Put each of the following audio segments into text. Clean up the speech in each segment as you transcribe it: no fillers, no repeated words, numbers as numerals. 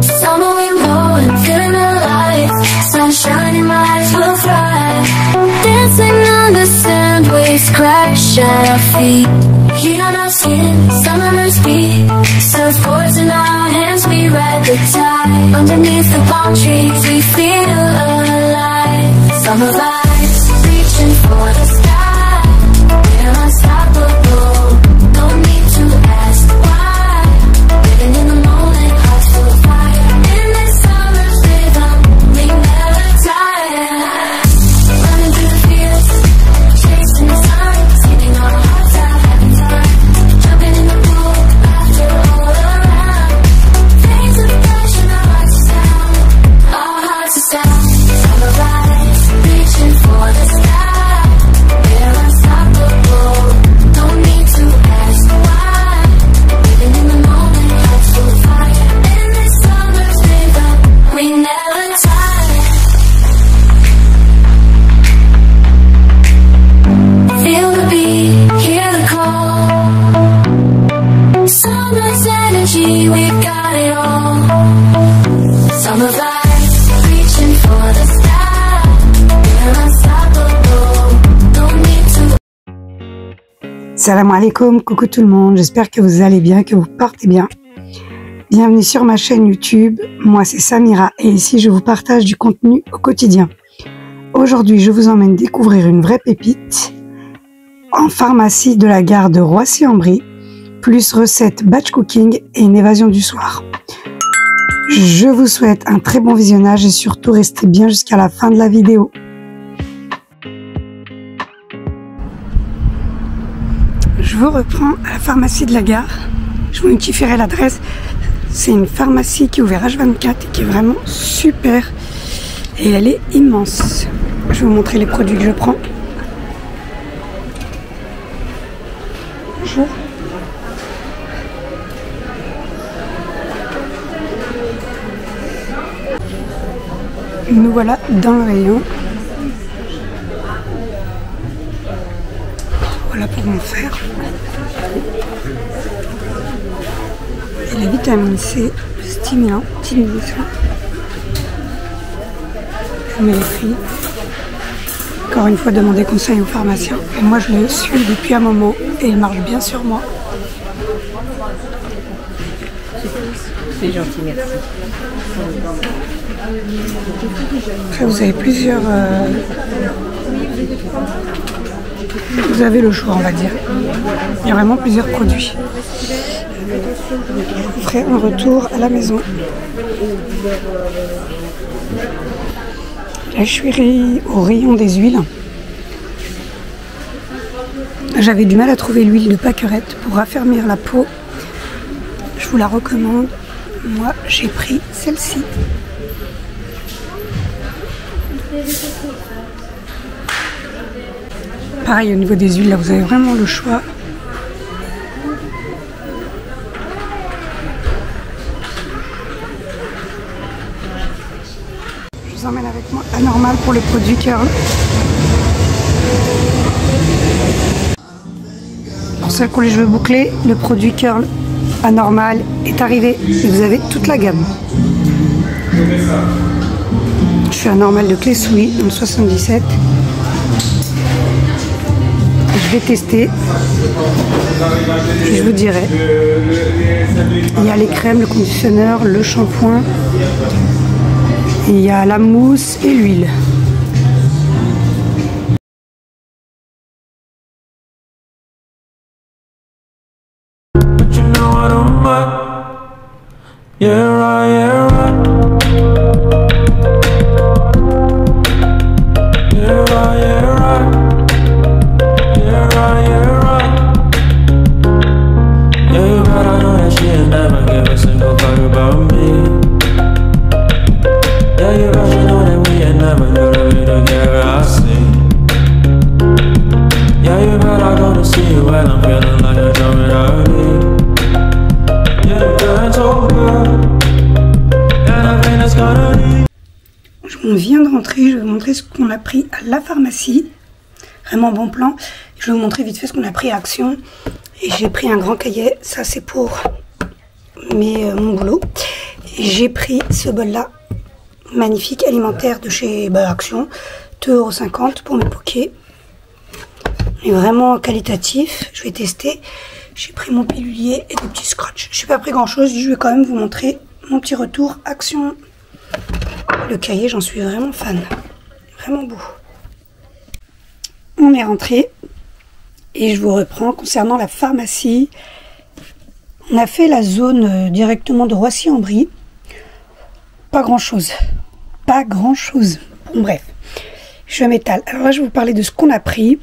Summer we rolling, feeling alive. Sunshine in my eyes will fly. Dancing on the sand, waves crash at our feet. Heat on our skin, summer's beat. Surfboards in our hands, we ride the tide. Underneath the palm trees, we feel alive. Summer vibes, reaching for the sky. We're unstoppable, don't need to ask why. Living in the moment, hearts full of fire. In this summer's rhythm, we never tire. Running through the fields, chasing the sun, skipping our hearts out, having fun. Jumping in the pool, laughter all around. Flames of passion, our hearts are sound. Our hearts are sound. Summer vibes, reaching for the sky. We're unstoppable, don't need to ask why. Living in the moment, hearts full of fire. In this summer's rhythm, we never tire. Feel the beat, hear the call. Summer's energy, we got it all. Summer vibes, reaching for the sky. We're unstoppable, don't need to. Salam alaikum, coucou tout le monde, j'espère que vous allez bien, que vous partez bien. Bienvenue sur ma chaîne YouTube, moi c'est Samira et ici je vous partage du contenu au quotidien. Aujourd'hui je vous emmène découvrir une vraie pépite en pharmacie de la gare de Roissy-en-Brie, plus recettes batch cooking et une évasion du soir. Je vous souhaite un très bon visionnage et surtout restez bien jusqu'à la fin de la vidéo. Je vous reprends à la pharmacie de la gare. Je vous notifierai l'adresse. C'est une pharmacie qui est ouverte H24 et qui est vraiment super. Et elle est immense. Je vais vous montrer les produits que je prends. Bonjour. Nous voilà dans le rayon. Voilà pour mon fer. Et la vitamine C, stimulant, petite nutrition. Je vous mets les prix. Encore une fois, demandez conseil au pharmacien. Et moi, je le suis depuis un moment et il marche bien sur moi. C'est gentil, merci. Après, vous avez plusieurs... Vous avez le choix, on va dire. Il y a vraiment plusieurs produits. Je vous ferai un retour à la maison. Là, je suis au rayon des huiles. J'avais du mal à trouver l'huile de pâquerette pour raffermir la peau. Je vous la recommande. Moi, j'ai pris celle-ci. Pareil, au niveau des huiles, là, vous avez vraiment le choix. Je vous emmène avec moi à Normal pour les produits curl. Pour celles qui ont les cheveux bouclés, le produit curl à Normal est arrivé et vous avez toute la gamme. Je suis à Normal de Clé-Souilly, dans le 77. Je vais tester et je vous dirai. Il y a les crèmes, le conditionneur, le shampoing, il y a la mousse et l'huile. On vient de rentrer, je vais vous montrer ce qu'on a pris à la pharmacie. Vraiment bon plan. Je vais vous montrer vite fait ce qu'on a pris à Action. Et j'ai pris un grand cahier, ça c'est pour mon boulot. j'ai pris ce bol-là, magnifique, alimentaire de chez Action, 2,50 € pour mes pokés. Il est vraiment qualitatif, je vais tester. J'ai pris mon pilulier et des petits scratchs. Je n'ai pas pris grand-chose, je vais quand même vous montrer mon petit retour Action. Le cahier, j'en suis vraiment fan, vraiment beau. On est rentré et je vous reprends concernant la pharmacie. On a fait la zone directement de Roissy-en-Brie. Pas grand-chose. Pas grand-chose. Bon, bref, je m'étale. Alors là, je vais vous parler de ce qu'on a pris.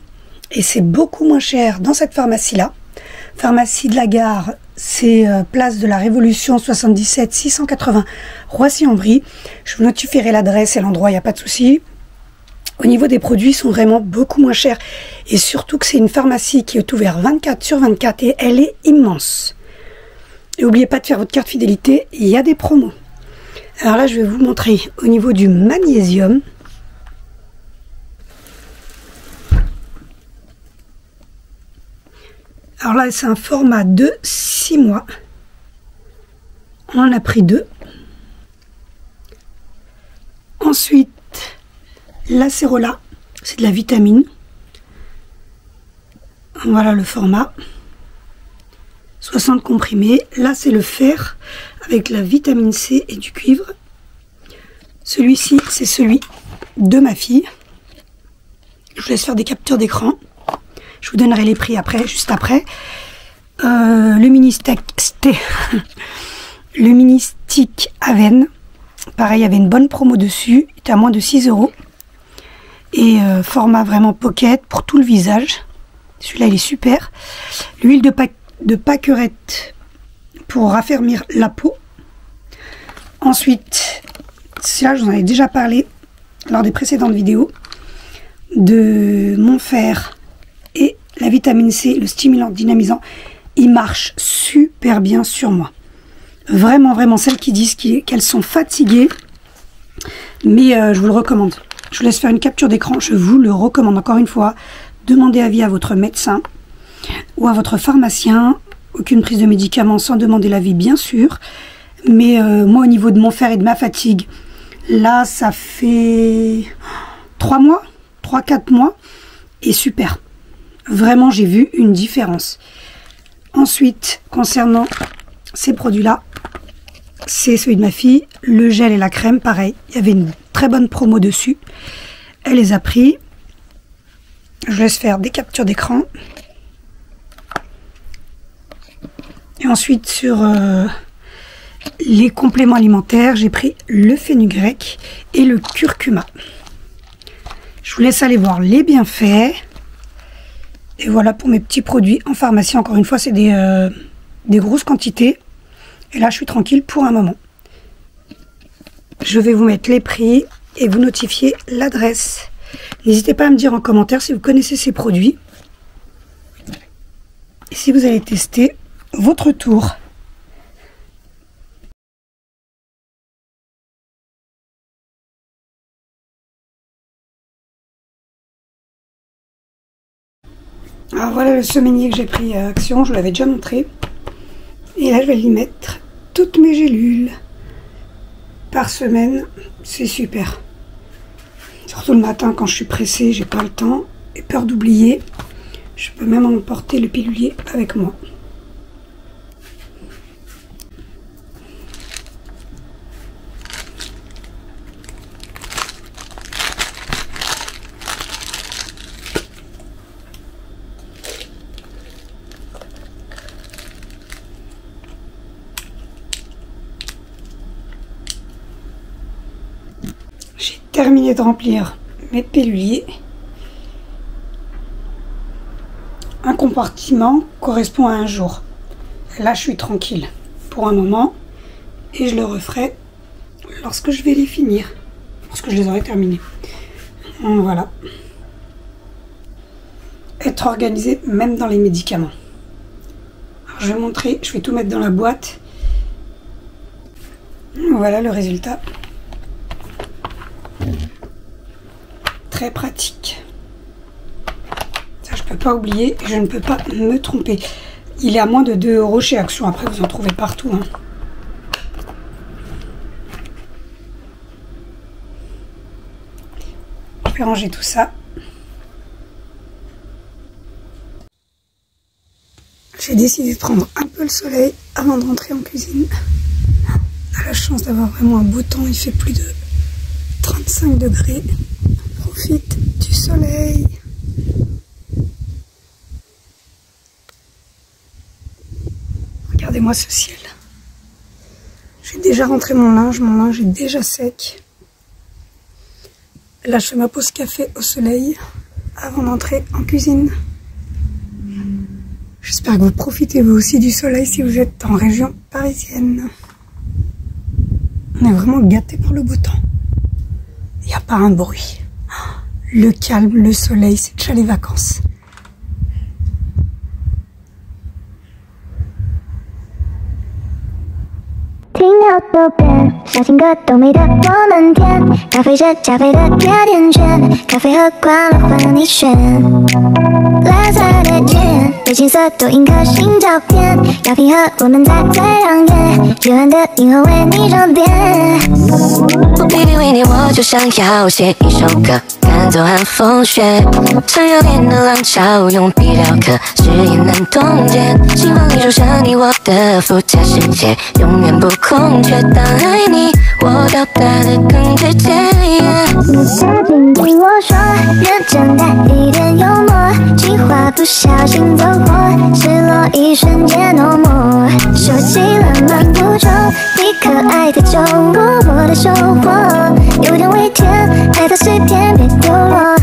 Et c'est beaucoup moins cher dans cette pharmacie-là. Pharmacie de la Gare, c'est place de la Révolution 77 680 Roissy-en-Brie. Je vous notifierai l'adresse et l'endroit, il n'y a pas de souci. Au niveau des produits, ils sont vraiment beaucoup moins chers. Et surtout que c'est une pharmacie qui est ouverte 24/24 et elle est immense. Et n'oubliez pas de faire votre carte fidélité, il y a des promos. Alors là, je vais vous montrer au niveau du magnésium. Alors là, c'est un format de 6 mois. On en a pris 2. Ensuite, l'acérola, c'est de la vitamine. Voilà le format. 60 comprimés. Là, c'est le fer avec la vitamine C et du cuivre. Celui-ci, c'est celui de ma fille. Je vous laisse faire des captures d'écran. Je vous donnerai les prix après, juste après. Le mini stick Aven. Pareil, il y avait une bonne promo dessus. Il était à moins de 6 €. Et format vraiment pocket pour tout le visage. Celui-là, il est super. L'huile de pâquerette pour raffermir la peau. Ensuite, celui-là, je vous en ai déjà parlé lors des précédentes vidéos. De mon fer et la vitamine C, le stimulant dynamisant, il marche super bien sur moi. Vraiment, vraiment, celles qui disent qu'elles sont fatiguées, mais je vous le recommande. Je vous laisse faire une capture d'écran, je vous le recommande encore une fois. Demandez avis à votre médecin ou à votre pharmacien. Aucune prise de médicaments sans demander l'avis, bien sûr. Mais moi, au niveau de mon fer et de ma fatigue, là, ça fait 3 mois, 3-4 mois, et super. Vraiment, j'ai vu une différence. Ensuite, concernant ces produits-là, c'est celui de ma fille, le gel et la crème, pareil. Il y avait une très bonne promo dessus. Elle les a pris. Je laisse faire des captures d'écran. Et ensuite, sur les compléments alimentaires, j'ai pris le fenugrec et le curcuma. Je vous laisse aller voir les bienfaits. Et voilà pour mes petits produits en pharmacie. Encore une fois, c'est des grosses quantités. Et là, je suis tranquille pour un moment. Je vais vous mettre les prix et vous notifier l'adresse. N'hésitez pas à me dire en commentaire si vous connaissez ces produits. Et si vous allez tester votre tour. Alors voilà le semainier que j'ai pris à Action, je vous l'avais déjà montré. Et là je vais y mettre toutes mes gélules par semaine, c'est super. Surtout le matin quand je suis pressée, j'ai pas le temps et peur d'oublier. Je peux même emporter le pilulier avec moi. J'ai terminé de remplir mes piluliers. Un compartiment correspond à un jour. Là, je suis tranquille pour un moment et je le referai lorsque je vais les finir, lorsque je les aurai terminés. Voilà. Être organisé même dans les médicaments. Alors, je vais montrer, je vais tout mettre dans la boîte. Voilà le résultat. Très pratique. Ça, je peux pas oublier, je ne peux pas me tromper. Il est à moins de 2 € chez Action. Après, vous en trouvez partout. Hein. puis ranger tout ça. J'ai décidé de prendre un peu le soleil avant de rentrer en cuisine. On a la chance d'avoir vraiment un beau temps, il fait plus de 35 degrés. On profite du soleil. Regardez-moi ce ciel. J'ai déjà rentré mon linge est déjà sec. Là, je fais ma pause café au soleil avant d'entrer en cuisine. J'espère que vous profitez vous aussi du soleil si vous êtes en région parisienne. On est vraiment gâtés par le beau temps. Il n'y a pas un bruit. Le calme, le soleil, c'est déjà les vacances.右边，小情歌都美得我们甜，咖啡是加菲的甜甜圈，咖啡喝惯了换你选。蓝色的键，对青色多印颗心照片，药品和我们在最亮眼，喜欢的银河为你装点。我 baby 为你我就想要写一首歌，赶走寒风雪，想要变的浪潮，用笔雕刻，誓言难冻结，希望你住上你我的附加世界，永远不空缺。当爱你，我表达的更直接。你曾经对我说，认真带一点幽默，计划不小心走火，失落一瞬间浓墨，收起了漫步中你可爱的酒窝，我的收获有点微甜，爱的随便别丢落。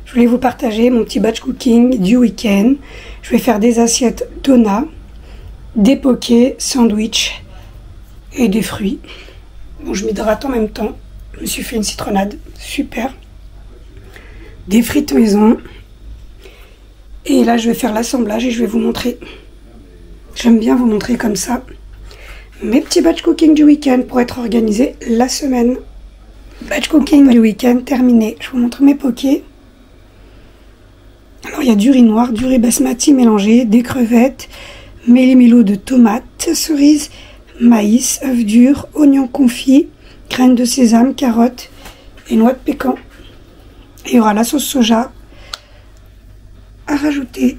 Je voulais vous partager mon petit batch cooking du week-end. Je vais faire des assiettes donuts, des pokés, sandwich et des fruits. Bon, je m'hydrate en même temps. Je me suis fait une citronnade, super. Des frites maison. Et là, je vais faire l'assemblage et je vais vous montrer. J'aime bien vous montrer comme ça mes petits batch cooking du week-end pour être organisé la semaine. Batch cooking du week-end terminé. Je vous montre mes pokés. Alors, il y a du riz noir, du riz basmati mélangé, des crevettes, méli-mélo de tomates, cerises, maïs, œufs durs, oignons confits, graines de sésame, carottes et noix de pécan. Et il y aura la sauce soja à rajouter.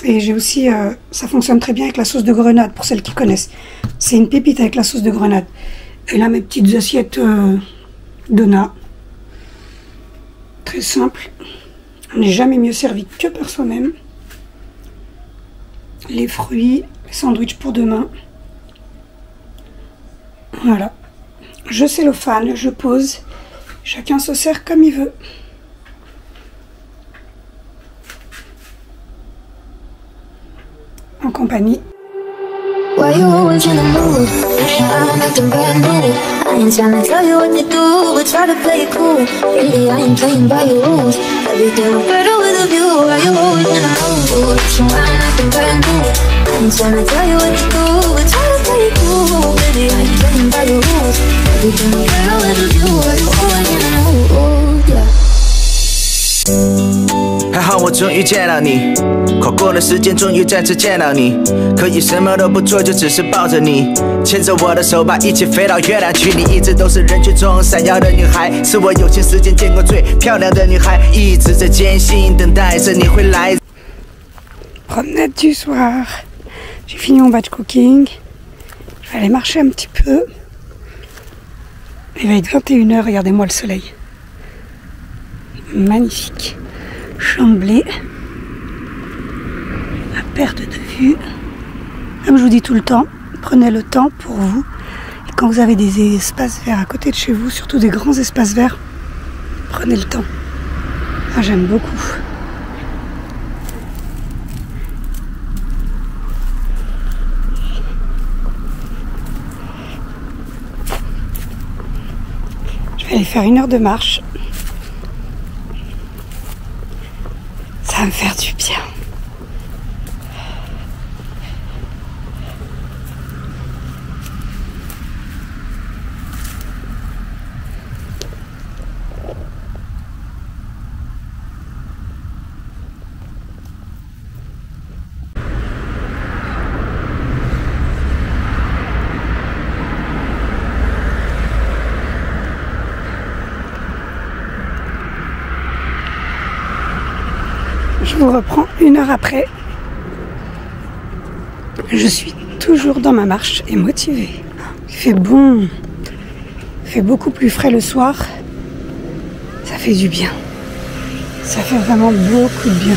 Et j'ai aussi, ça fonctionne très bien avec la sauce de grenade, pour celles qui connaissent. C'est une pépite avec la sauce de grenade. Et là, mes petites assiettes donuts. Très simple. On n'est jamais mieux servi que par soi-même. Les fruits, les sandwichs pour demain. Voilà. Je cellophane, je pose. Chacun se sert comme il veut. En compagnie. Why you always in the mood? I'm acting brand new. I ain't tryna tell you what to do, but try to play it cool. Really, I ain't playing by your rules. Everything better with a view. Why you always in the mood? I'm acting brand new. I ain't tryna tell you what to do, but try to play it cool. Baby, I ain't playing by your rules. Everything better with a view. Why you always in the mood? Yeah. 还好我终于见到你，跨过了时间，终于再次见到你。可以什么都不做，就只是抱着你，牵着我的手，把一起飞到月亮去。你一直都是人群中闪耀的女孩，是我有生之年见过最漂亮的女孩，一直在艰辛等待着你回来。Promenade du soir. J'ai fini mon batch cooking. Je vais aller marcher un petit peu. Il va être 21h, regardez-moi le soleil. Magnifique. Chamblé. À perte de vue. Comme je vous dis tout le temps, prenez le temps pour vous. Et quand vous avez des espaces verts à côté de chez vous, surtout des grands espaces verts, prenez le temps. Ah, j'aime beaucoup. Je vais aller faire 1 heure de marche. Ça va me faire du bien. vous reprends 1 heure après. Je suis toujours dans ma marche et motivée. Il fait bon. Il fait beaucoup plus frais le soir. Ça fait du bien. Ça fait vraiment beaucoup de bien.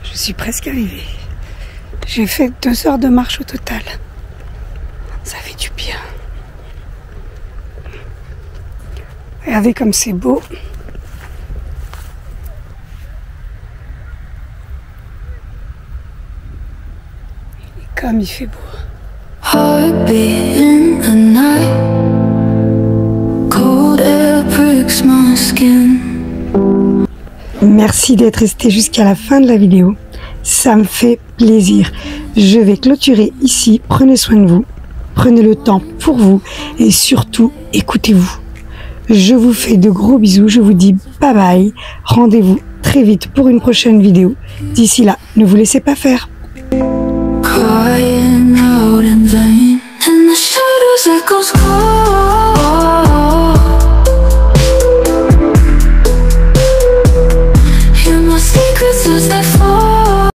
Je suis presque arrivée. J'ai fait 2 heures de marche au total. Ça fait du bien. Regardez comme c'est beau. Et comme il fait beau. Heartbeat in the night. Cold air pricks my skin. Merci d'être resté jusqu'à la fin de la vidéo. Ça me fait plaisir. Je vais clôturer ici. Prenez soin de vous. Prenez le temps pour vous. Et surtout, écoutez-vous. Je vous fais de gros bisous. Je vous dis bye bye. Rendez-vous très vite pour une prochaine vidéo. D'ici là, ne vous laissez pas faire. Quiet.